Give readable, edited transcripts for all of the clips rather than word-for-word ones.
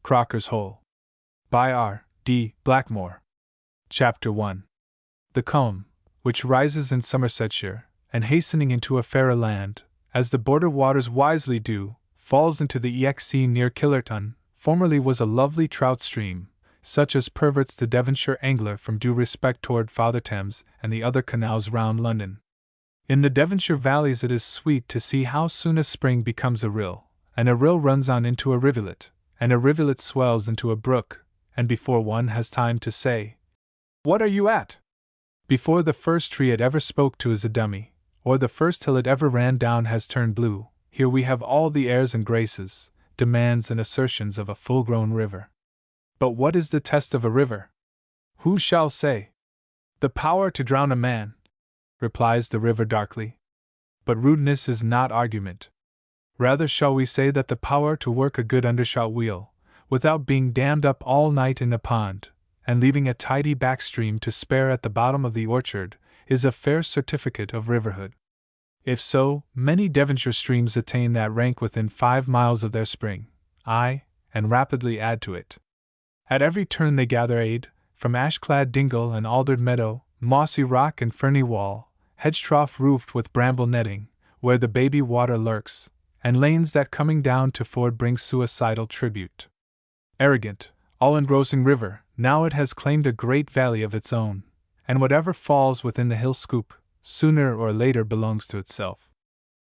Crocker's Hole. By R. D. Blackmore. Chapter 1. The Combe, which rises in Somersetshire, and hastening into a fairer land, as the border waters wisely do, falls into the Exe near Killerton, formerly was a lovely trout stream, such as perverts the Devonshire angler from due respect toward Father Thames and the other canals round London. In the Devonshire valleys it is sweet to see how soon a spring becomes a rill, and a rill runs on into a rivulet, and a rivulet swells into a brook, and before one has time to say, "What are you at?" before the first tree it ever spoke to is a dummy, or the first hill it ever ran down has turned blue. Here we have all the airs and graces, demands and assertions of a full-grown river. But what is the test of a river? Who shall say? The power to drown a man, replies the river darkly. But rudeness is not argument. Rather shall we say that the power to work a good undershot wheel, without being dammed up all night in a pond, and leaving a tidy backstream to spare at the bottom of the orchard, is a fair certificate of riverhood. If so, many Devonshire streams attain that rank within 5 miles of their spring, aye, and rapidly add to it. At every turn they gather aid, from ash-clad dingle and aldered meadow, mossy rock and ferny wall, hedge-trough roofed with bramble netting, where the baby water lurks, and lanes that coming down to ford bring suicidal tribute. Arrogant, all-engrossing river, now it has claimed a great valley of its own, and whatever falls within the hill scoop, sooner or later belongs to itself.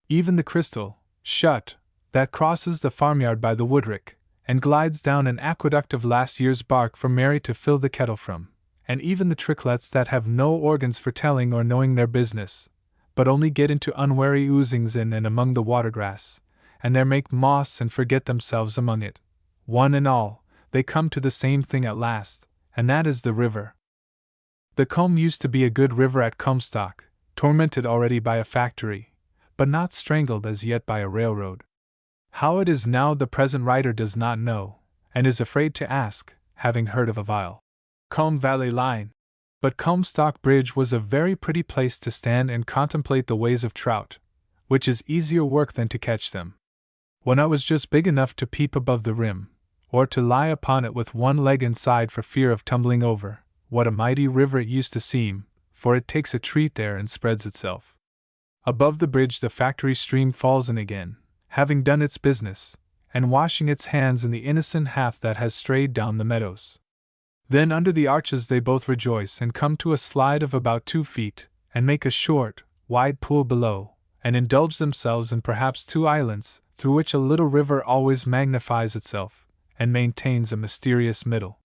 Even the crystal, shut, that crosses the farmyard by the woodrick, and glides down an aqueduct of last year's bark for Mary to fill the kettle from, and even the tricklets that have no organs for telling or knowing their business, but only get into unwary oozings in and among the watergrass, and there make moss and forget themselves among it, one and all, they come to the same thing at last, and that is the river. The Combe used to be a good river at Comstock, tormented already by a factory, but not strangled as yet by a railroad. How it is now the present writer does not know, and is afraid to ask, having heard of a vile Combe Valley line. But Comstock Bridge was a very pretty place to stand and contemplate the ways of trout, which is easier work than to catch them. When I was just big enough to peep above the rim, or to lie upon it with one leg inside for fear of tumbling over, what a mighty river it used to seem, for it takes a treat there and spreads itself. Above the bridge the factory stream falls in again, having done its business, and washing its hands in the innocent half that has strayed down the meadows. Then under the arches they both rejoice and come to a slide of about 2 feet, and make a short, wide pool below, and indulge themselves in perhaps 2 islands, through which a little river always magnifies itself, and maintains a mysterious middle.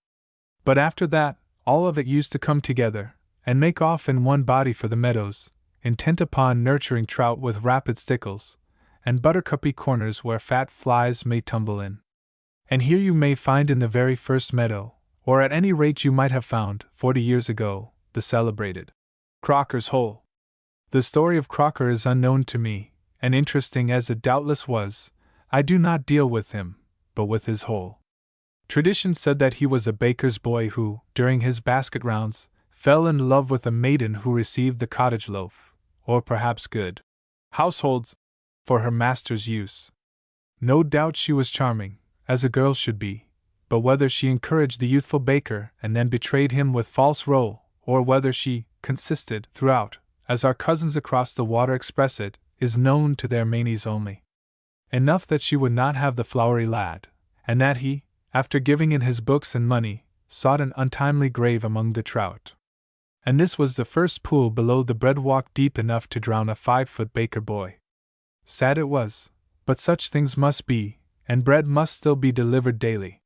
But after that, all of it used to come together, and make off in one body for the meadows, intent upon nurturing trout with rapid stickles, and buttercuppy corners where fat flies may tumble in. And here you may find in the very first meadow, or at any rate you might have found, 40 years ago, the celebrated Crocker's Hole. The story of Crocker is unknown to me, and interesting as it doubtless was, I do not deal with him, but with his hole. Tradition said that he was a baker's boy who, during his basket rounds, fell in love with a maiden who received the cottage loaf, or perhaps good households, for her master's use. No doubt she was charming, as a girl should be, but whether she encouraged the youthful baker and then betrayed him with false roll, or whether she consisted throughout, as our cousins across the water express it, is known to their mainies only. Enough that she would not have the flowery lad, and that he, after giving in his books and money, sought an untimely grave among the trout. And this was the first pool below the breadwalk deep enough to drown a 5-foot baker boy. Sad it was, but such things must be, and bread must still be delivered daily.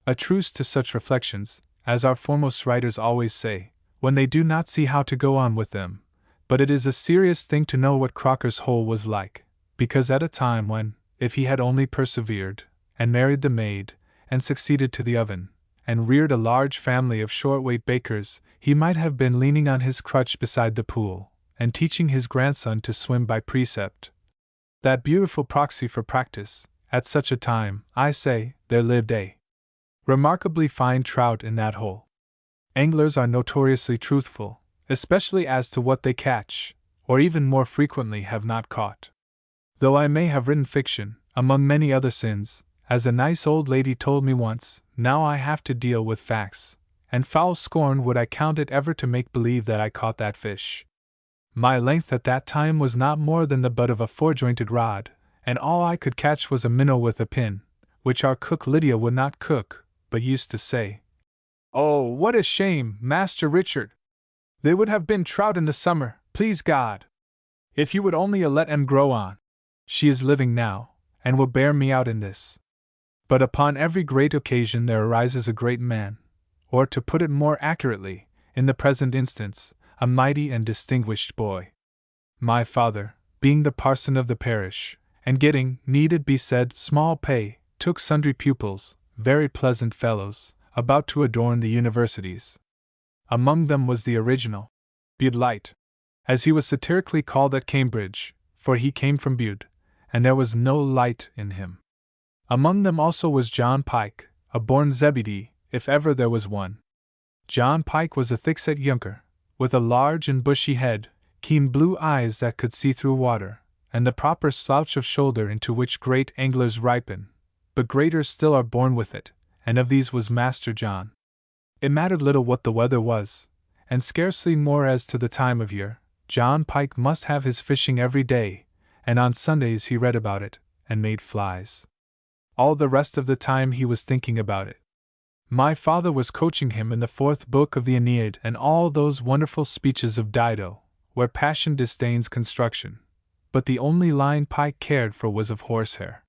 A truce to such reflections, as our foremost writers always say, when they do not see how to go on with them, but it is a serious thing to know what Crocker's Hole was like, because at a time when, if he had only persevered, and married the maid, and succeeded to the oven, and reared a large family of short-weight bakers, he might have been leaning on his crutch beside the pool, and teaching his grandson to swim by precept. That beautiful proxy for practice, at such a time, I say, there lived a remarkably fine trout in that hole. Anglers are notoriously truthful, especially as to what they catch, or even more frequently have not caught. Though I may have written fiction, among many other sins, as a nice old lady told me once, now I have to deal with facts, and foul scorn would I count it ever to make believe that I caught that fish. My length at that time was not more than the butt of a four-jointed rod, and all I could catch was a minnow with a pin, which our cook Lydia would not cook, but used to say, "Oh, what a shame, Master Richard! They would have been trout in the summer, please God! If you would only let 'em grow on. She is living now, and will bear me out in this." But upon every great occasion there arises a great man, or to put it more accurately, in the present instance, a mighty and distinguished boy. My father, being the parson of the parish, and getting, need it be said, small pay, took sundry pupils, very pleasant fellows, about to adorn the universities. Among them was the original Bude Light, as he was satirically called at Cambridge, for he came from Bude, and there was no light in him. Among them also was John Pike, a born Zebedee, if ever there was one. John Pike was a thick-set younker, with a large and bushy head, keen blue eyes that could see through water, and the proper slouch of shoulder into which great anglers ripen, but greater still are born with it, and of these was Master John. It mattered little what the weather was, and scarcely more as to the time of year. John Pike must have his fishing every day, and on Sundays he read about it, and made flies. All the rest of the time he was thinking about it. My father was coaching him in the 4th book of the Aeneid and all those wonderful speeches of Dido, where passion disdains construction, but the only line Pike cared for was of horsehair.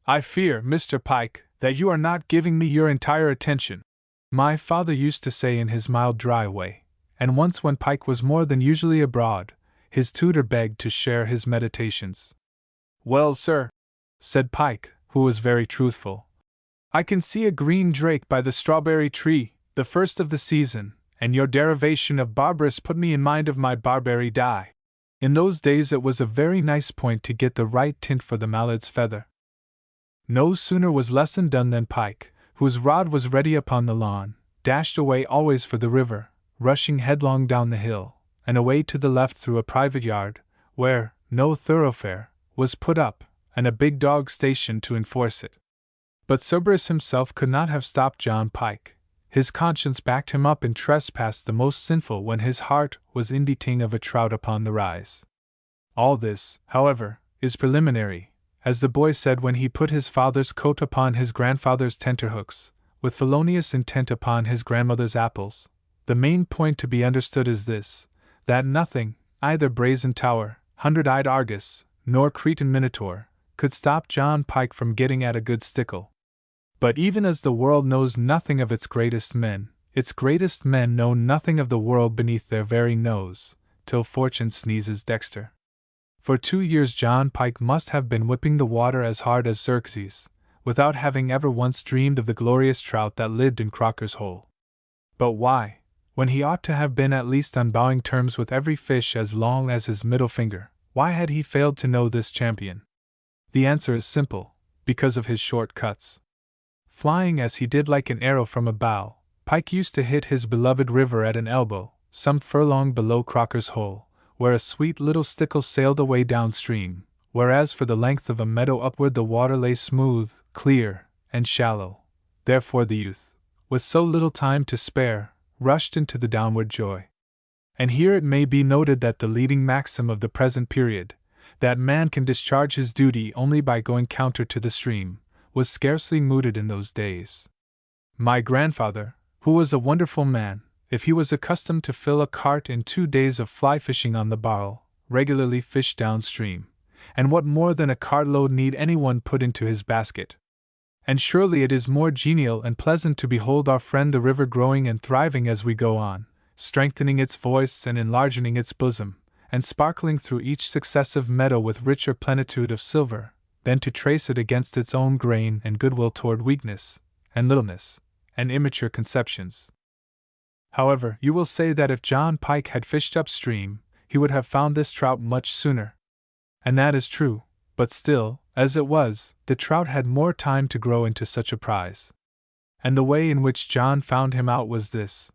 "I fear, Mr. Pike, that you are not giving me your entire attention," my father used to say in his mild dry way, and once when Pike was more than usually abroad, his tutor begged to share his meditations. "Well, sir," said Pike, who was very truthful, "I can see a green drake by the strawberry tree, the first of the season, and your derivation of barbarous put me in mind of my barberry dye. In those days it was a very nice point to get the right tint for the mallard's feather." No sooner was lesson done than Pike, whose rod was ready upon the lawn, dashed away always for the river, rushing headlong down the hill, and away to the left through a private yard, where no thoroughfare was put up, and a big dog stationed to enforce it. But Cerberus himself could not have stopped John Pike. His conscience backed him up in trespass the most sinful when his heart was inditing of a trout upon the rise. All this, however, is preliminary, as the boy said when he put his father's coat upon his grandfather's tenterhooks, with felonious intent upon his grandmother's apples. The main point to be understood is this, that nothing, either brazen tower, 100-eyed Argus, nor Cretan Minotaur, could stop John Pike from getting at a good stickle. But even as the world knows nothing of its greatest men know nothing of the world beneath their very nose, till fortune sneezes dexter. For 2 years John Pike must have been whipping the water as hard as Xerxes, without having ever once dreamed of the glorious trout that lived in Crocker's hole. But why, when he ought to have been at least on bowing terms with every fish as long as his middle finger, why had he failed to know this champion? The answer is simple, because of his short cuts. Flying as he did like an arrow from a bow, Pike used to hit his beloved river at an elbow, some furlong below Crocker's hole, where a sweet little stickle sailed away downstream, whereas for the length of a meadow upward the water lay smooth, clear, and shallow. Therefore the youth, with so little time to spare, rushed into the downward joy. And here it may be noted that the leading maxim of the present period, that man can discharge his duty only by going counter to the stream, was scarcely mooted in those days. My grandfather, who was a wonderful man, if he was accustomed to fill a cart in 2 days of fly fishing on the Barrel, regularly fished downstream, and what more than a cartload need anyone put into his basket? And surely it is more genial and pleasant to behold our friend the river growing and thriving as we go on, strengthening its voice and enlarging its bosom, and sparkling through each successive meadow with richer plenitude of silver, than to trace it against its own grain and goodwill toward weakness, and littleness, and immature conceptions. However, you will say that if John Pike had fished upstream, he would have found this trout much sooner. And that is true, but still, as it was, the trout had more time to grow into such a prize. And the way in which John found him out was this.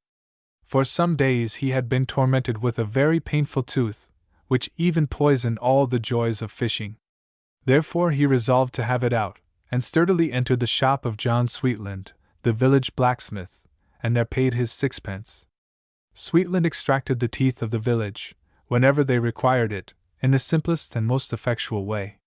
For some days he had been tormented with a very painful tooth, which even poisoned all the joys of fishing. Therefore he resolved to have it out, and sturdily entered the shop of John Sweetland, the village blacksmith, and there paid his sixpence. Sweetland extracted the teeth of the village, whenever they required it, in the simplest and most effectual way.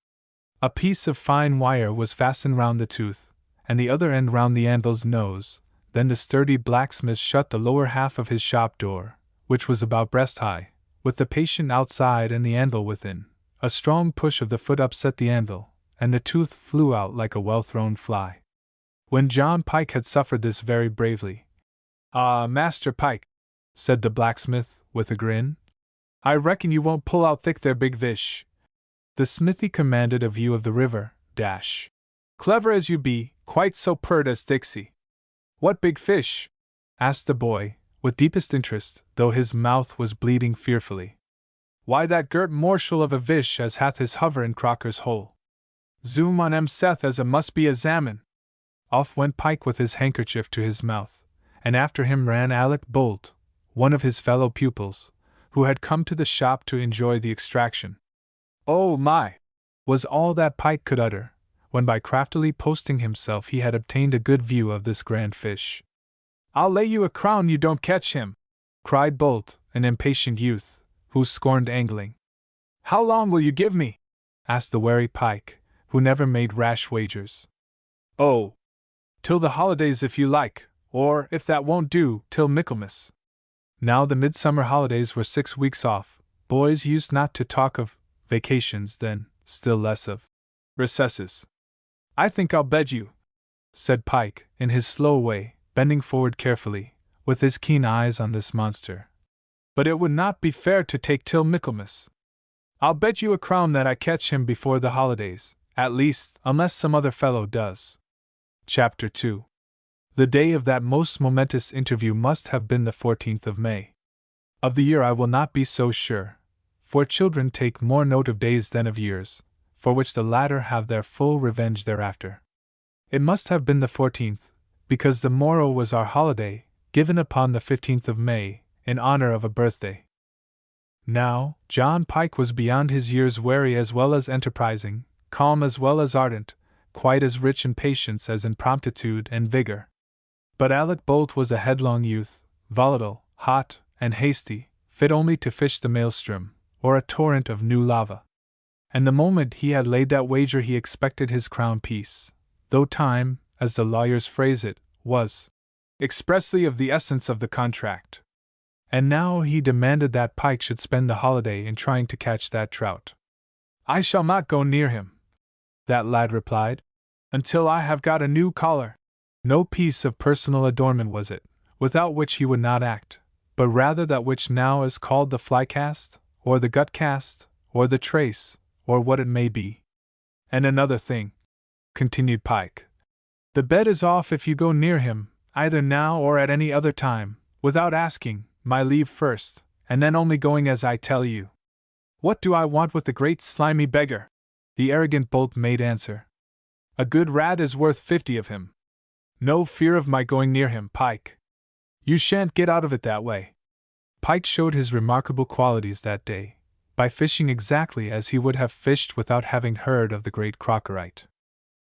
A piece of fine wire was fastened round the tooth, and the other end round the anvil's nose. Then the sturdy blacksmith shut the lower half of his shop door, which was about breast high, with the patient outside and the anvil within. A strong push of the foot upset the anvil, and the tooth flew out like a well-thrown fly. When John Pike had suffered this very bravely, "Ah, Master Pike," said the blacksmith, with a grin, "I reckon you won't pull out thick there big fish." The smithy commanded a view of the river, dash. "Clever as you be, quite so pert as Dixie." "What big fish?" asked the boy, with deepest interest, though his mouth was bleeding fearfully. "Why, that girt morsel of a fish as hath his hover in Crocker's hole. Zoom on em saith as a must be a salmon." Off went Pike with his handkerchief to his mouth, and after him ran Alec Bolt, one of his fellow pupils, who had come to the shop to enjoy the extraction. "Oh my!" was all that Pike could utter, when by craftily posting himself he had obtained a good view of this grand fish. "I'll lay you a crown you don't catch him!" cried Bolt, an impatient youth, who scorned angling. "How long will you give me?" asked the wary Pike, who never made rash wagers. "Oh, till the holidays if you like, or, if that won't do, till Michaelmas." Now the midsummer holidays were 6 weeks off. Boys used not to talk of vacations then, still less of recesses. "I think I'll bed you," said Pike, in his slow way, bending forward carefully, with his keen eyes on this monster. "But it would not be fair to take till Michaelmas. I'll bet you a crown that I catch him before the holidays, at least, unless some other fellow does." Chapter 2. The day of that most momentous interview must have been the 14th of May. Of the year I will not be so sure, for children take more note of days than of years, for which the latter have their full revenge thereafter. It must have been the 14th, because the morrow was our holiday, given upon the 15th of May, in honor of a birthday. Now, John Pike was beyond his years, wary as well as enterprising, calm as well as ardent, quite as rich in patience as in promptitude and vigor. But Alec Bolt was a headlong youth, volatile, hot, and hasty, fit only to fish the maelstrom, or a torrent of new lava. And the moment he had laid that wager he expected his crown piece, though time, as the lawyers phrase it, was expressly of the essence of the contract. And now he demanded that Pike should spend the holiday in trying to catch that trout. "I shall not go near him," that lad replied, "until I have got a new collar." No piece of personal adornment was it, without which he would not act, but rather that which now is called the fly cast, or the gut cast, or the trace, or what it may be. "And another thing," continued Pike. "The bet is off if you go near him, either now or at any other time, without asking my leave first, and then only going as I tell you." "What do I want with the great slimy beggar?" the arrogant Bolt made answer. "A good rat is worth 50 of him. No fear of my going near him, Pike. You shan't get out of it that way." Pike showed his remarkable qualities that day, by fishing exactly as he would have fished without having heard of the great Crockerite.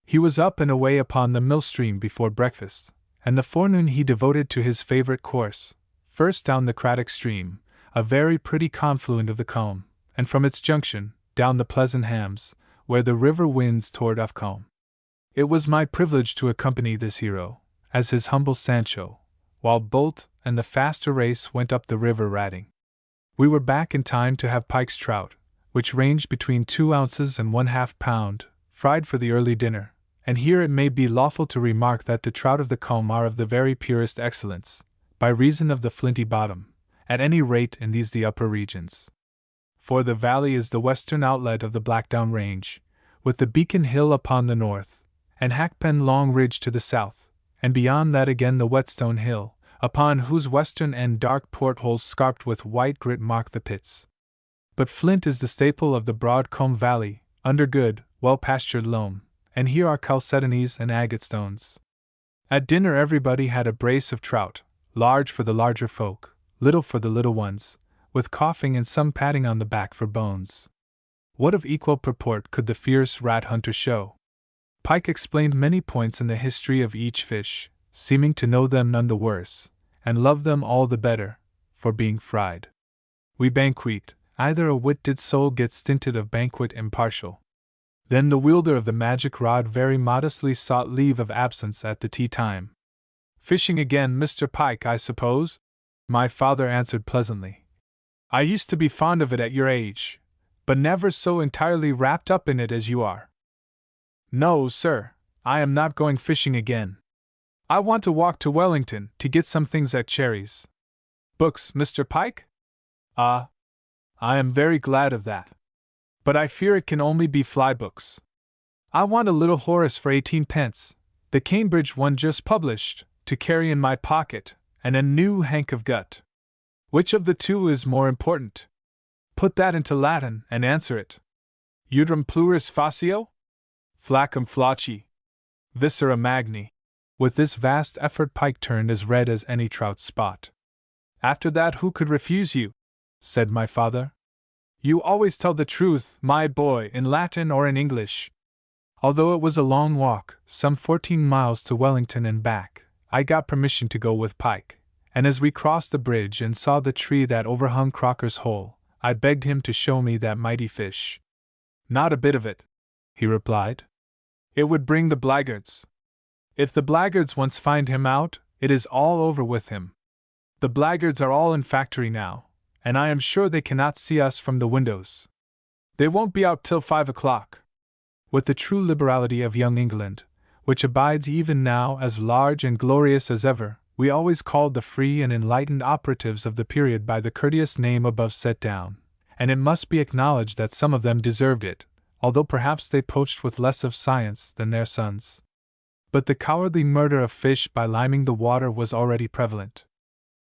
He was up and away upon the mill stream before breakfast, and the forenoon he devoted to his favorite course, first down the Craddock stream, a very pretty confluent of the Combe, and from its junction, down the Pleasant Hams, where the river winds toward Uffcombe. It was my privilege to accompany this hero, as his humble Sancho, while Bolt and the faster race went up the river ratting. We were back in time to have Pike's trout, which ranged between 2 ounces and 1/2 pound, fried for the early dinner, and here it may be lawful to remark that the trout of the Combe are of the very purest excellence, by reason of the flinty bottom, at any rate in these the upper regions. For the valley is the western outlet of the Blackdown Range, with the Beacon Hill upon the north, and Hackpen Long Ridge to the south, and beyond that again the Whetstone Hill, upon whose western end dark portholes scarped with white grit mark the pits. But Flint is the staple of the broad Combe Valley, under good, well-pastured loam, and here are chalcedonies and agate stones. At dinner everybody had a brace of trout, large for the larger folk, little for the little ones, with coughing and some patting on the back for bones. What of equal purport could the fierce rat hunter show? Pike explained many points in the history of each fish, seeming to know them none the worse, and love them all the better, for being fried. We banquet, either a wit did soul get stinted of banquet impartial. Then the wielder of the magic rod very modestly sought leave of absence at the tea time. Fishing again, Mr. Pike, I suppose? My father answered pleasantly. I used to be fond of it at your age, but never so entirely wrapped up in it as you are. No, sir, I am not going fishing again. I want to walk to Wellington to get some things at Cherry's. Books, Mr. Pike? Ah, I am very glad of that. But I fear it can only be fly books. I want a little Horace for 18 pence, the Cambridge one just published, to carry in my pocket, and a new hank of gut. Which of the two is more important? Put that into Latin and answer it. Udrum pluris facio? Flacum flacci. Viscera magni. With this vast effort Pike turned as red as any trout spot. After that who could refuse you? Said my father. You always tell the truth, my boy, in Latin or in English. Although it was a long walk, some 14 miles to Wellington and back, I got permission to go with Pike, and as we crossed the bridge and saw the tree that overhung Crocker's hole, I begged him to show me that mighty fish. Not a bit of it, he replied. It would bring the blackguards. If the blackguards once find him out, it is all over with him. The blackguards are all in factory now, and I am sure they cannot see us from the windows. They won't be out till 5 o'clock. With the true liberality of young England, which abides even now as large and glorious as ever, we always called the free and enlightened operatives of the period by the courteous name above set down, and it must be acknowledged that some of them deserved it, although perhaps they poached with less of science than their sons. But the cowardly murder of fish by liming the water was already prevalent.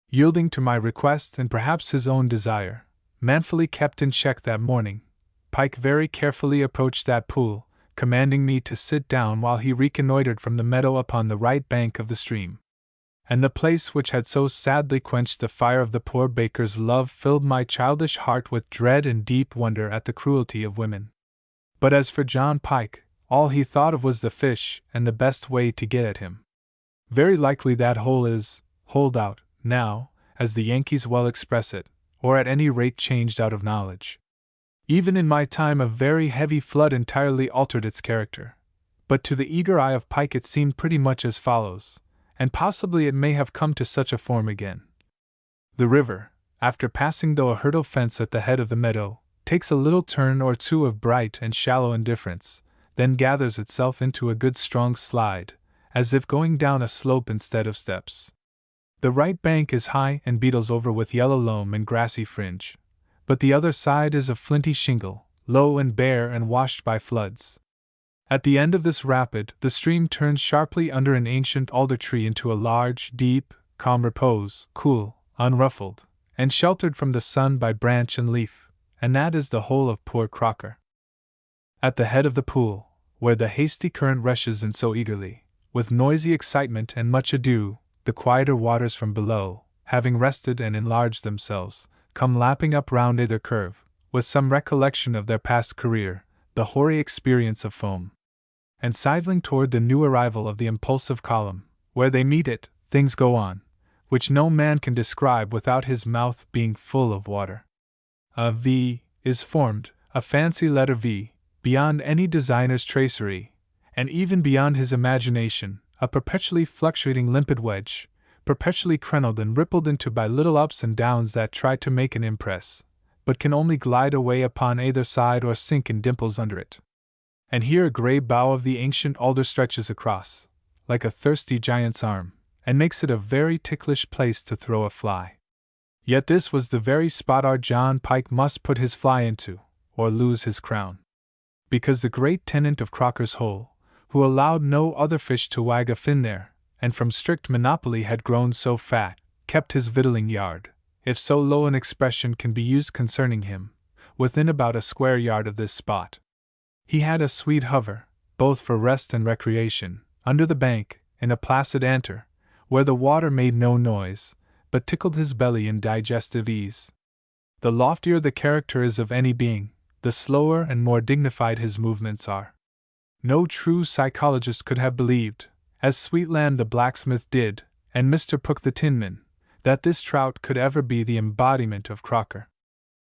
Yielding to my request and perhaps his own desire, manfully kept in check that morning, Pike very carefully approached that pool, commanding me to sit down while he reconnoitered from the meadow upon the right bank of the stream. And the place which had so sadly quenched the fire of the poor baker's love filled my childish heart with dread and deep wonder at the cruelty of women. But as for John Pike, all he thought of was the fish and the best way to get at him. Very likely that hole is holed out, now, as the Yankees well express it, or at any rate changed out of knowledge. Even in my time a very heavy flood entirely altered its character, but to the eager eye of Pike it seemed pretty much as follows, and possibly it may have come to such a form again. The river, after passing through a hurdle fence at the head of the meadow, takes a little turn or two of bright and shallow indifference, then gathers itself into a good strong slide, as if going down a slope instead of steps. The right bank is high and beetles over with yellow loam and grassy fringe, but the other side is of flinty shingle, low and bare and washed by floods. At the end of this rapid, the stream turns sharply under an ancient alder tree into a large, deep, calm repose, cool, unruffled, and sheltered from the sun by branch and leaf, and that is the hole of poor Crocker. At the head of the pool, where the hasty current rushes in so eagerly, with noisy excitement and much ado, the quieter waters from below, having rested and enlarged themselves, come lapping up round either curve, with some recollection of their past career, the hoary experience of foam. And sidling toward the new arrival of the impulsive column, where they meet it, things go on, which no man can describe without his mouth being full of water. A V is formed, a fancy letter V, beyond any designer's tracery, and even beyond his imagination, a perpetually fluctuating limpid wedge, perpetually crenelled and rippled into by little ups and downs that try to make an impress, but can only glide away upon either side or sink in dimples under it. And here a grey bough of the ancient alder stretches across, like a thirsty giant's arm, and makes it a very ticklish place to throw a fly. Yet this was the very spot our John Pike must put his fly into, or lose his crown. Because the great tenant of Crocker's Hole, who allowed no other fish to wag a fin there, and from strict monopoly had grown so fat, kept his victualling yard, if so low an expression can be used concerning him, within about a square yard of this spot. He had a sweet hover, both for rest and recreation, under the bank, in a placid antre, where the water made no noise, but tickled his belly in digestive ease. The loftier the character is of any being, the slower and more dignified his movements are. No true psychologist could have believed, as Sweetland the blacksmith did, and Mr. Puck the tinman, that this trout could ever be the embodiment of Crocker.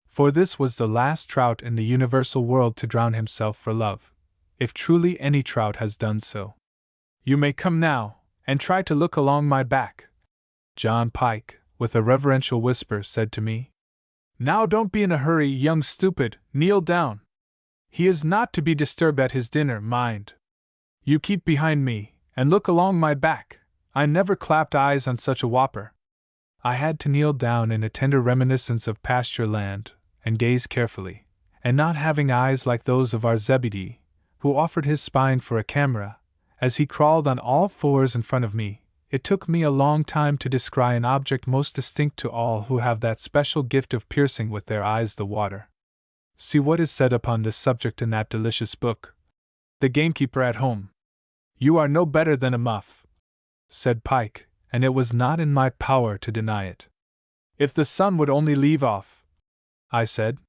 For this was the last trout in the universal world to drown himself for love, if truly any trout has done so. You may come now, and try to look along my back, John Pike, with a reverential whisper, said to me. Now don't be in a hurry, young stupid, kneel down. He is not to be disturbed at his dinner, mind. You keep behind me, and look along my back. I never clapped eyes on such a whopper. I had to kneel down in a tender reminiscence of pasture land, and gaze carefully, and not having eyes like those of our Zebedee, who offered his spine for a camera, as he crawled on all fours in front of me. It took me a long time to descry an object most distinct to all who have that special gift of piercing with their eyes the water. See what is said upon this subject in that delicious book, The Gamekeeper at Home. You are no better than a muff, said Pike, and it was not in my power to deny it. If the sun would only leave off, I said.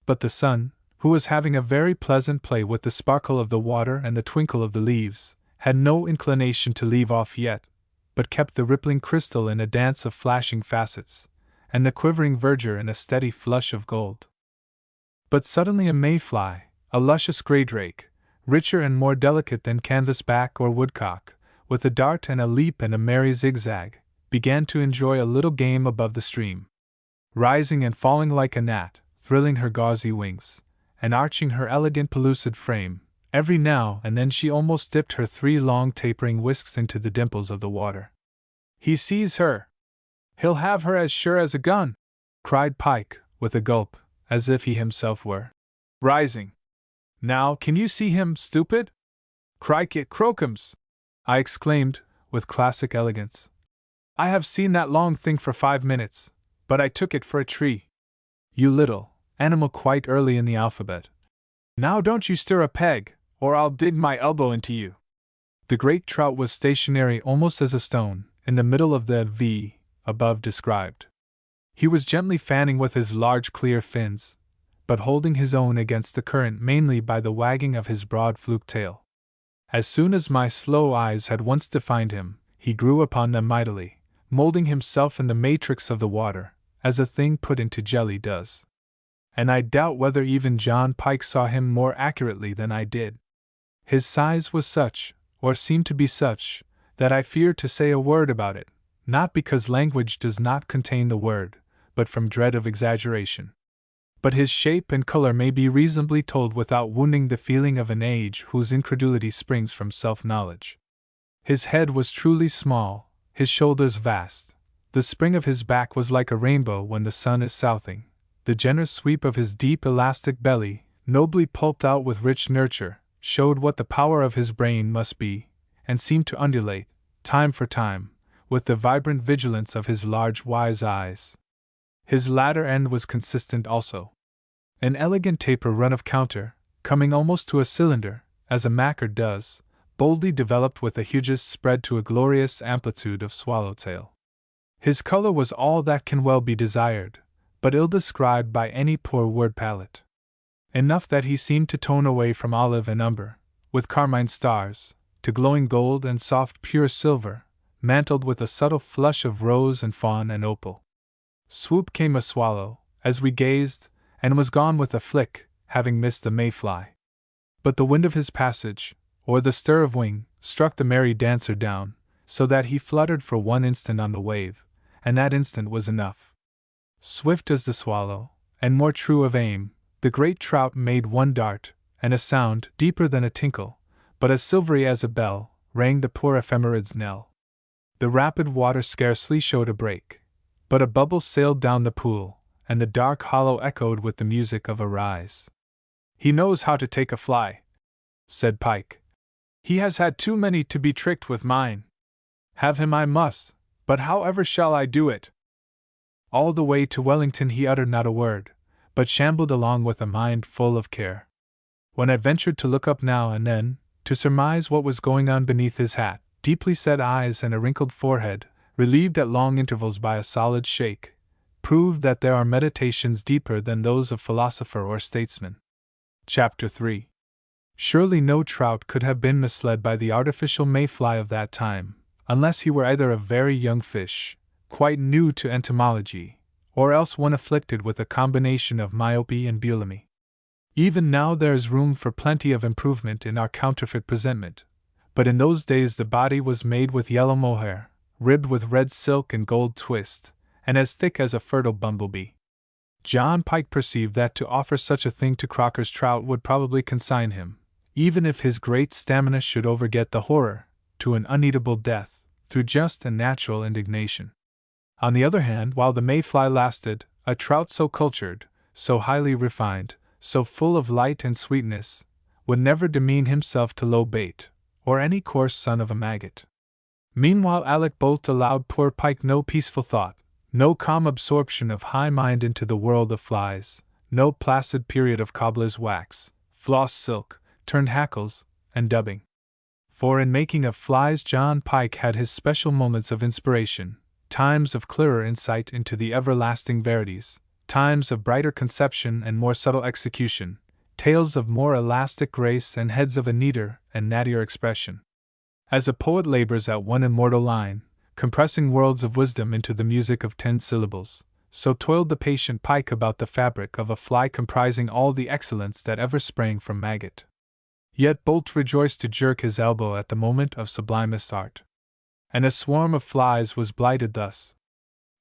But the sun, who was having a very pleasant play with the sparkle of the water and the twinkle of the leaves, had no inclination to leave off yet, but kept the rippling crystal in a dance of flashing facets, and the quivering verdure in a steady flush of gold. But suddenly a mayfly, a luscious grey drake, richer and more delicate than canvasback or woodcock, with a dart and a leap and a merry zigzag, began to enjoy a little game above the stream. Rising and falling like a gnat, thrilling her gauzy wings, and arching her elegant pellucid frame, every now and then she almost dipped her 3 long tapering whisks into the dimples of the water. He sees her! He'll have her as sure as a gun! Cried Pike, with a gulp, as if he himself were rising. Now, can you see him, stupid? Crikey, croakums! I exclaimed, with classic elegance. I have seen that long thing for 5 minutes, but I took it for a tree. You little animal, quite early in the alphabet. Now don't you stir a peg, or I'll dig my elbow into you. The great trout was stationary almost as a stone, in the middle of the V above described. He was gently fanning with his large clear fins, but holding his own against the current mainly by the wagging of his broad fluke tail. As soon as my slow eyes had once defined him, he grew upon them mightily, molding himself in the matrix of the water, as a thing put into jelly does. And I doubt whether even John Pike saw him more accurately than I did. His size was such, or seemed to be such, that I feared to say a word about it, not because language does not contain the word, but from dread of exaggeration. But his shape and color may be reasonably told without wounding the feeling of an age whose incredulity springs from self-knowledge. His head was truly small, his shoulders vast. The spring of his back was like a rainbow when the sun is southing. The generous sweep of his deep elastic belly, nobly pulped out with rich nurture, showed what the power of his brain must be, and seemed to undulate, time for time, with the vibrant vigilance of his large wise eyes. His latter end was consistent also. An elegant taper run of counter, coming almost to a cylinder, as a macar does, boldly developed with a huges spread to a glorious amplitude of swallowtail. His color was all that can well be desired, but ill described by any poor word palette. Enough that he seemed to tone away from olive and umber, with carmine stars, to glowing gold and soft pure silver, mantled with a subtle flush of rose and fawn and opal. Swoop came a swallow, as we gazed, and was gone with a flick, having missed the mayfly. But the wind of his passage, or the stir of wing, struck the merry dancer down, so that he fluttered for 1 instant on the wave, and that instant was enough. Swift as the swallow, and more true of aim, the great trout made 1 dart, and a sound, deeper than a tinkle, but as silvery as a bell, rang the poor ephemerid's knell. The rapid water scarcely showed a break, but a bubble sailed down the pool, and the dark hollow echoed with the music of a rise. He knows how to take a fly, said Pike. He has had too many to be tricked with mine. Have him I must, but however shall I do it? All the way to Wellington he uttered not a word, but shambled along with a mind full of care. When I ventured to look up now and then, to surmise what was going on beneath his hat, deeply set eyes and a wrinkled forehead, relieved at long intervals by a solid shake, proved that there are meditations deeper than those of philosopher or statesman. Chapter 3. Surely no trout could have been misled by the artificial mayfly of that time, unless he were either a very young fish, quite new to entomology, or else one afflicted with a combination of myopy and bulimy. Even now there is room for plenty of improvement in our counterfeit presentment, but in those days the body was made with yellow mohair, ribbed with red silk and gold twist, and as thick as a fertile bumblebee. John Pike perceived that to offer such a thing to Crocker's trout would probably consign him, even if his great stamina should overget the horror, to an uneatable death, through just and natural indignation. On the other hand, while the mayfly lasted, a trout so cultured, so highly refined, so full of light and sweetness, would never demean himself to low bait, or any coarse son of a maggot. Meanwhile Alec Bolt allowed poor Pike no peaceful thought, no calm absorption of high mind into the world of flies, no placid period of cobbler's wax, floss silk, turned hackles, and dubbing. For in making of flies John Pike had his special moments of inspiration, times of clearer insight into the everlasting verities, times of brighter conception and more subtle execution, tales of more elastic grace and heads of a neater and nattier expression. As a poet labors at one immortal line, compressing worlds of wisdom into the music of 10 syllables, so toiled the patient Pike about the fabric of a fly comprising all the excellence that ever sprang from maggot. Yet Bolt rejoiced to jerk his elbow at the moment of sublimest art. And a swarm of flies was blighted thus.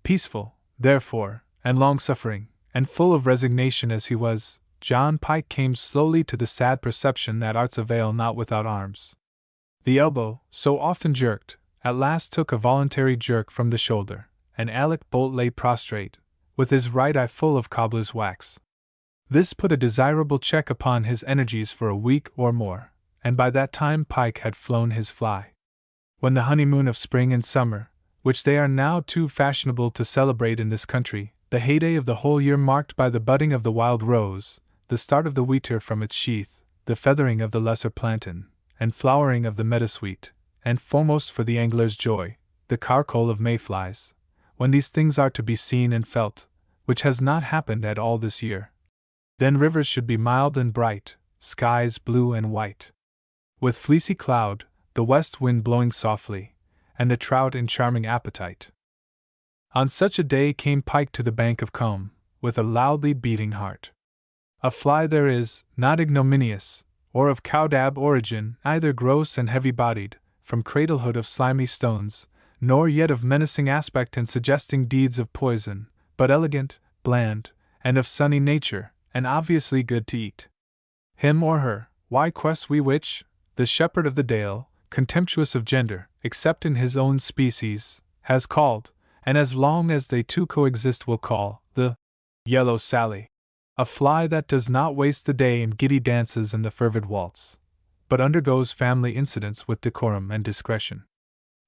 Peaceful, therefore, and long-suffering, and full of resignation as he was, John Pike came slowly to the sad perception that arts avail not without arms. The elbow, so often jerked, at last took a voluntary jerk from the shoulder, and Alec Bolt lay prostrate, with his right eye full of cobbler's wax. This put a desirable check upon his energies for a week or more, and by that time Pike had flown his fly. When the honeymoon of spring and summer, which they are now too fashionable to celebrate in this country, the heyday of the whole year marked by the budding of the wild rose, the start of the wheatear from its sheath, the feathering of the lesser plantain, and flowering of the meadowsweet, and foremost for the angler's joy, the carcole of mayflies, when these things are to be seen and felt, which has not happened at all this year, then rivers should be mild and bright, skies blue and white, with fleecy cloud, the west wind blowing softly, and the trout in charming appetite. On such a day came Pike to the bank of Combe, with a loudly beating heart. A fly there is, not ignominious, or of cowdab origin, either gross and heavy-bodied, from cradlehood of slimy stones, nor yet of menacing aspect and suggesting deeds of poison, but elegant, bland, and of sunny nature, and obviously good to eat. Him or her, why quest we which, the shepherd of the dale, contemptuous of gender, except in his own species, has called, and as long as they two coexist will call, the Yellow Sally. A fly that does not waste the day in giddy dances and the fervid waltz, but undergoes family incidents with decorum and discretion.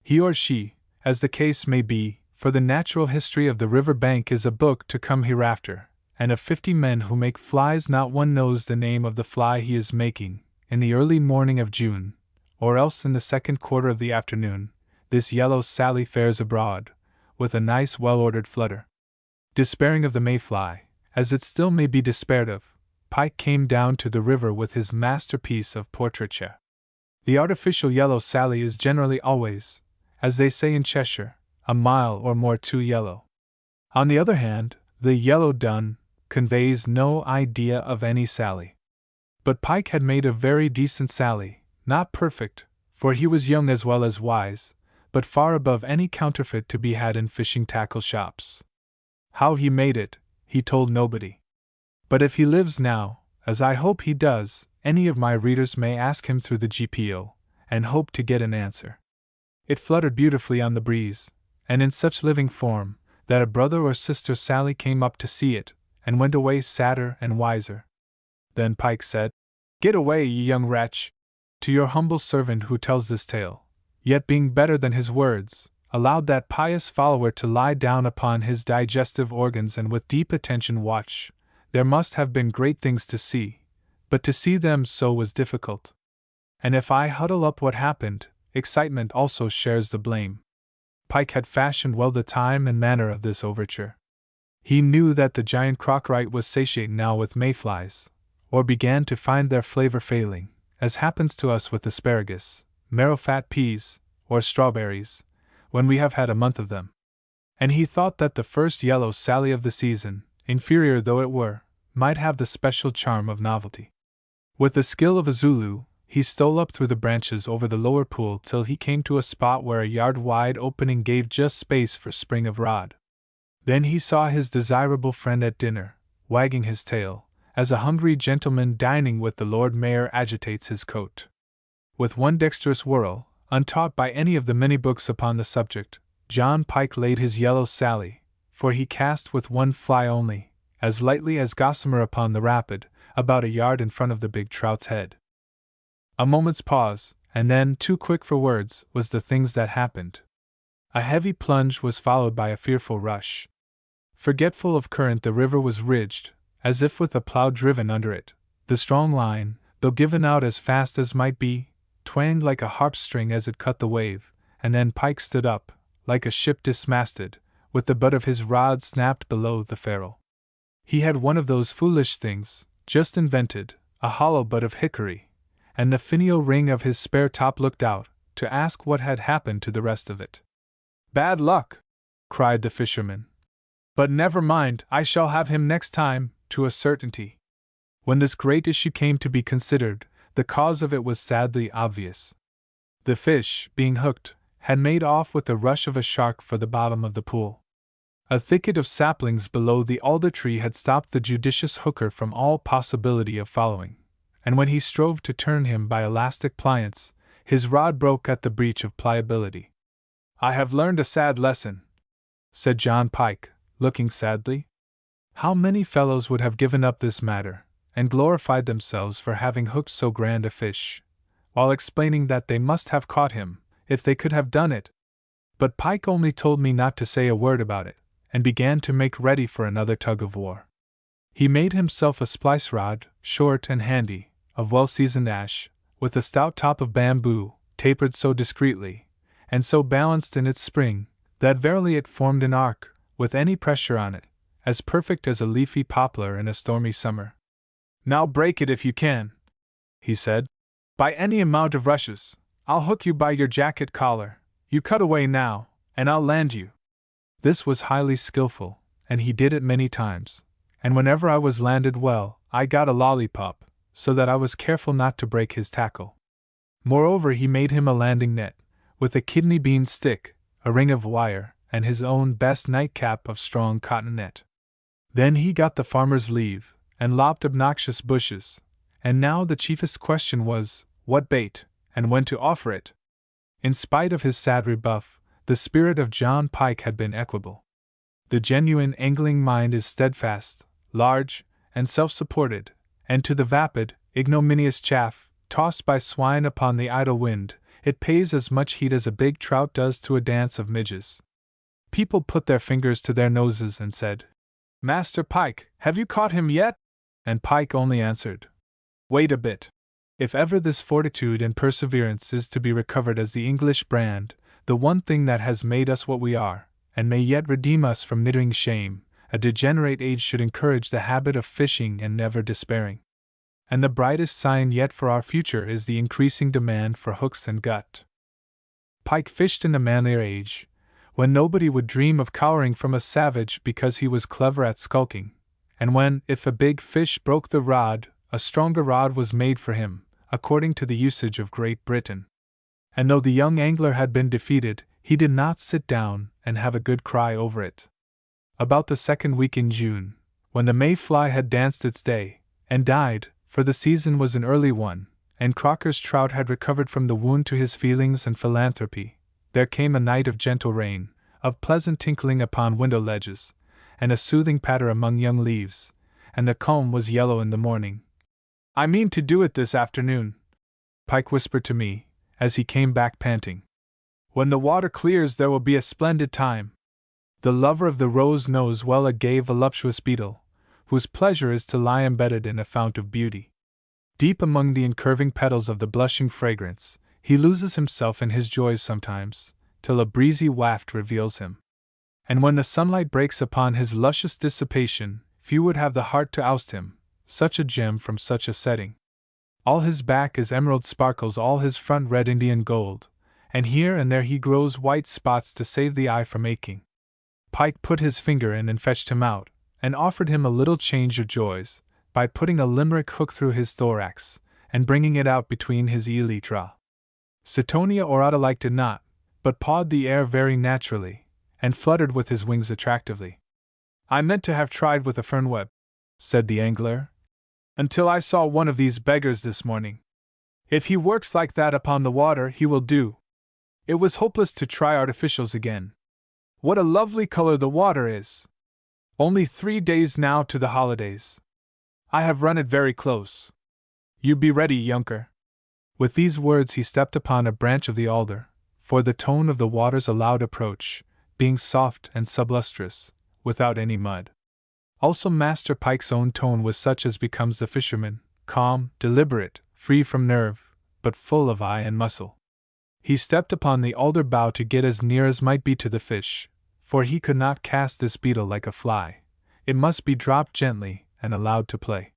He or she, as the case may be, for the natural history of the river bank is a book to come hereafter, and of 50 men who make flies not one knows the name of the fly he is making, in the early morning of June, or else in the second quarter of the afternoon, this yellow Sally fares abroad, with a nice well-ordered flutter. Despairing of the mayfly, as it still may be despaired of, Pike came down to the river with his masterpiece of portraiture. The artificial yellow Sally is generally always, as they say in Cheshire, a mile or more too yellow. On the other hand, the yellow dun conveys no idea of any Sally. But Pike had made a very decent Sally, not perfect, for he was young as well as wise, but far above any counterfeit to be had in fishing tackle shops. How he made it, he told nobody. But if he lives now, as I hope he does, any of my readers may ask him through the GPO, and hope to get an answer. It fluttered beautifully on the breeze, and in such living form, that a brother or sister Sally came up to see it, and went away sadder and wiser. Then Pike said, "Get away, ye young wretch!" to your humble servant who tells this tale, yet being better than his words, allowed that pious follower to lie down upon his digestive organs and with deep attention watch. There must have been great things to see, but to see them so was difficult. And if I huddle up what happened, excitement also shares the blame. Pike had fashioned well the time and manner of this overture. He knew that the giant Crockerite was satiate now with mayflies, or began to find their flavor failing, as happens to us with asparagus, marrow-fat peas, or strawberries, when we have had a month of them. And he thought that the first yellow sally of the season, inferior though it were, might have the special charm of novelty. With the skill of a Zulu, he stole up through the branches over the lower pool till he came to a spot where a yard-wide opening gave just space for spring of rod. Then he saw his desirable friend at dinner, wagging his tail, as a hungry gentleman dining with the Lord Mayor agitates his coat. With one dexterous whirl, untaught by any of the many books upon the subject, John Pike laid his yellow sally, for he cast with one fly only, as lightly as gossamer upon the rapid, about a yard in front of the big trout's head. A moment's pause, and then, too quick for words, was the things that happened. A heavy plunge was followed by a fearful rush. Forgetful of current, the river was ridged, as if with a plough driven under it. The strong line, though given out as fast as might be, twanged like a harp string as it cut the wave, and then Pike stood up, like a ship dismasted, with the butt of his rod snapped below the ferrule. He had one of those foolish things, just invented, a hollow butt of hickory, and the finial ring of his spare top looked out, to ask what had happened to the rest of it. "Bad luck!" cried the fisherman. "But never mind, I shall have him next time, to a certainty." When this great issue came to be considered, the cause of it was sadly obvious. The fish, being hooked, had made off with the rush of a shark for the bottom of the pool. A thicket of saplings below the alder tree had stopped the judicious hooker from all possibility of following, and when he strove to turn him by elastic pliance, his rod broke at the breach of pliability. "I have learned a sad lesson," said John Pike, looking sadly. How many fellows would have given up this matter, and glorified themselves for having hooked so grand a fish, while explaining that they must have caught him, if they could have done it. But Pike only told me not to say a word about it, and began to make ready for another tug of war. He made himself a splice rod, short and handy, of well-seasoned ash, with a stout top of bamboo, tapered so discreetly, and so balanced in its spring, that verily it formed an arc, with any pressure on it, as perfect as a leafy poplar in a stormy summer. "Now break it if you can," he said. "By any amount of rushes, I'll hook you by your jacket collar. You cut away now, and I'll land you." This was highly skillful, and he did it many times, and whenever I was landed well, I got a lollipop, so that I was careful not to break his tackle. Moreover, he made him a landing net, with a kidney bean stick, a ring of wire, and his own best nightcap of strong cotton net. Then he got the farmer's leave, and lopped obnoxious bushes, and now the chiefest question was, what bait, and when to offer it. In spite of his sad rebuff, the spirit of John Pike had been equable. The genuine angling mind is steadfast, large, and self-supported, and to the vapid, ignominious chaff, tossed by swine upon the idle wind, it pays as much heed as a big trout does to a dance of midges. People put their fingers to their noses and said, "Master Pike, have you caught him yet?" And Pike only answered, "Wait a bit." If ever this fortitude and perseverance is to be recovered as the English brand, the one thing that has made us what we are, and may yet redeem us from niddering shame, a degenerate age should encourage the habit of fishing and never despairing. And the brightest sign yet for our future is the increasing demand for hooks and gut. Pike fished in a manlier age, when nobody would dream of cowering from a savage because he was clever at skulking, and when, if a big fish broke the rod, a stronger rod was made for him, according to the usage of Great Britain. And though the young angler had been defeated, he did not sit down and have a good cry over it. About the second week in June, when the mayfly had danced its day, and died, for the season was an early one, and Crocker's trout had recovered from the wound to his feelings and philanthropy, there came a night of gentle rain, of pleasant tinkling upon window ledges, and a soothing patter among young leaves, and the comb was yellow in the morning. "I mean to do it this afternoon," Pike whispered to me, as he came back panting. "When the water clears there will be a splendid time." The lover of the rose knows well a gay voluptuous beetle, whose pleasure is to lie embedded in a fount of beauty. Deep among the incurving petals of the blushing fragrance, he loses himself in his joys sometimes, till a breezy waft reveals him. And when the sunlight breaks upon his luscious dissipation, few would have the heart to oust him, such a gem from such a setting. All his back is emerald sparkles, all his front red Indian gold, and here and there he grows white spots to save the eye from aching. Pike put his finger in and fetched him out, and offered him a little change of joys, by putting a limerick hook through his thorax, and bringing it out between his elytra. Sitonia or Audalike did not, but pawed the air very naturally, and fluttered with his wings attractively. I meant to have tried with a fern web, said the angler, until I saw one of these beggars this morning. If he works like that upon the water, he will do. It was hopeless to try artificials again. What a lovely color the water is! Only 3 days now to the holidays. I have run it very close. You be ready, Yunker. With these words he stepped upon a branch of the alder, for the tone of the waters allowed approach, being soft and sublustrous, without any mud. Also Master Pike's own tone was such as becomes the fisherman, calm, deliberate, free from nerve, but full of eye and muscle. He stepped upon the alder bough to get as near as might be to the fish, for he could not cast this beetle like a fly. It must be dropped gently and allowed to play.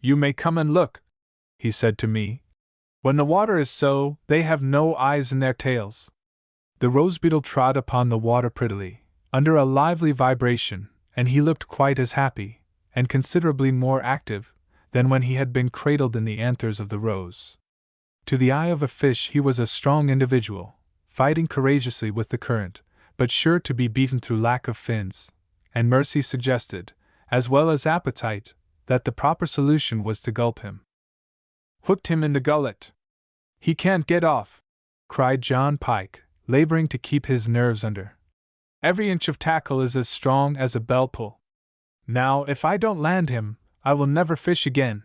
You may come and look, he said to me. When the water is so, they have no eyes in their tails. The rose beetle trod upon the water prettily, under a lively vibration, and he looked quite as happy, and considerably more active, than when he had been cradled in the anthers of the rose. To the eye of a fish he was a strong individual, fighting courageously with the current, but sure to be beaten through lack of fins, and Mercy suggested, as well as appetite, that the proper solution was to gulp him. Hooked him in the gullet. He can't get off, cried John Pike, laboring to keep his nerves under. Every inch of tackle is as strong as a bell pull. Now, if I don't land him, I will never fish again.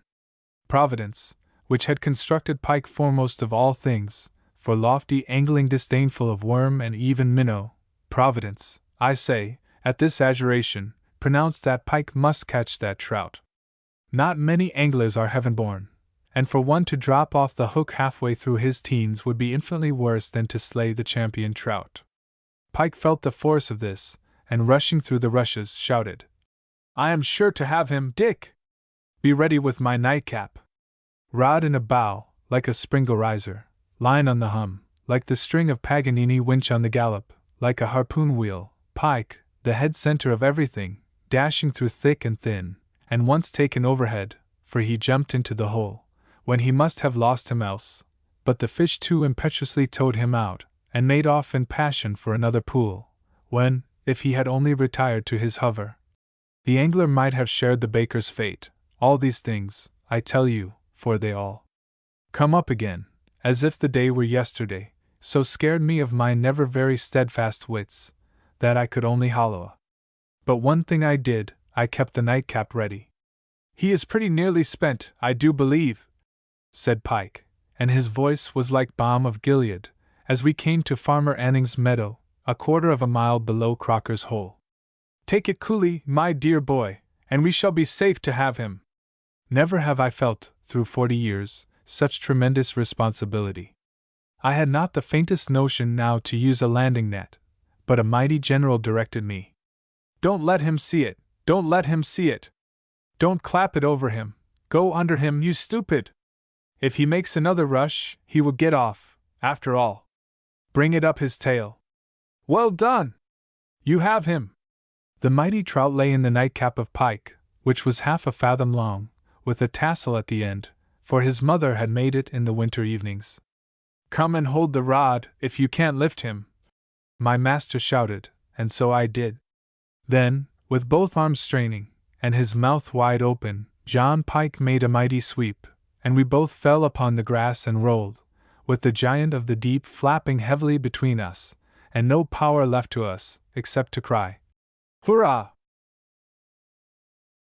Providence, which had constructed Pike foremost of all things, for lofty angling disdainful of worm and even minnow, Providence, I say, at this adjuration, pronounced that Pike must catch that trout. Not many anglers are heaven-born, and for one to drop off the hook halfway through his teens would be infinitely worse than to slay the champion trout. Pike felt the force of this, and rushing through the rushes, shouted, I am sure to have him, Dick! Be ready with my nightcap. Rod in a bow, like a springle riser, line on the hum, like the string of Paganini winch on the gallop, like a harpoon wheel, Pike, the head center of everything, dashing through thick and thin, and once taken overhead, for he jumped into the hole, when he must have lost him else, but the fish too impetuously towed him out, and made off in passion for another pool, when, if he had only retired to his hover, the angler might have shared the baker's fate. All these things, I tell you, for they all come up again, as if the day were yesterday, so scared me of my never very steadfast wits, that I could only holloa. But one thing I did, I kept the nightcap ready. He is pretty nearly spent, I do believe, said Pike, and his voice was like balm of Gilead, as we came to Farmer Anning's meadow, a quarter of a mile below Crocker's hole. Take it coolly, my dear boy, and we shall be safe to have him. Never have I felt, through 40 years, such tremendous responsibility. I had not the faintest notion now to use a landing net, but a mighty general directed me. Don't let him see it, don't let him see it. Don't clap it over him, go under him, you stupid. If he makes another rush, he will get off, after all. Bring it up his tail. Well done! You have him. The mighty trout lay in the nightcap of Pike, which was half a fathom long, with a tassel at the end, for his mother had made it in the winter evenings. Come and hold the rod, if you can't lift him, my master shouted, and so I did. Then, with both arms straining, and his mouth wide open, John Pike made a mighty sweep, and we both fell upon the grass and rolled, with the giant of the deep flapping heavily between us, and no power left to us, except to cry, Hurrah!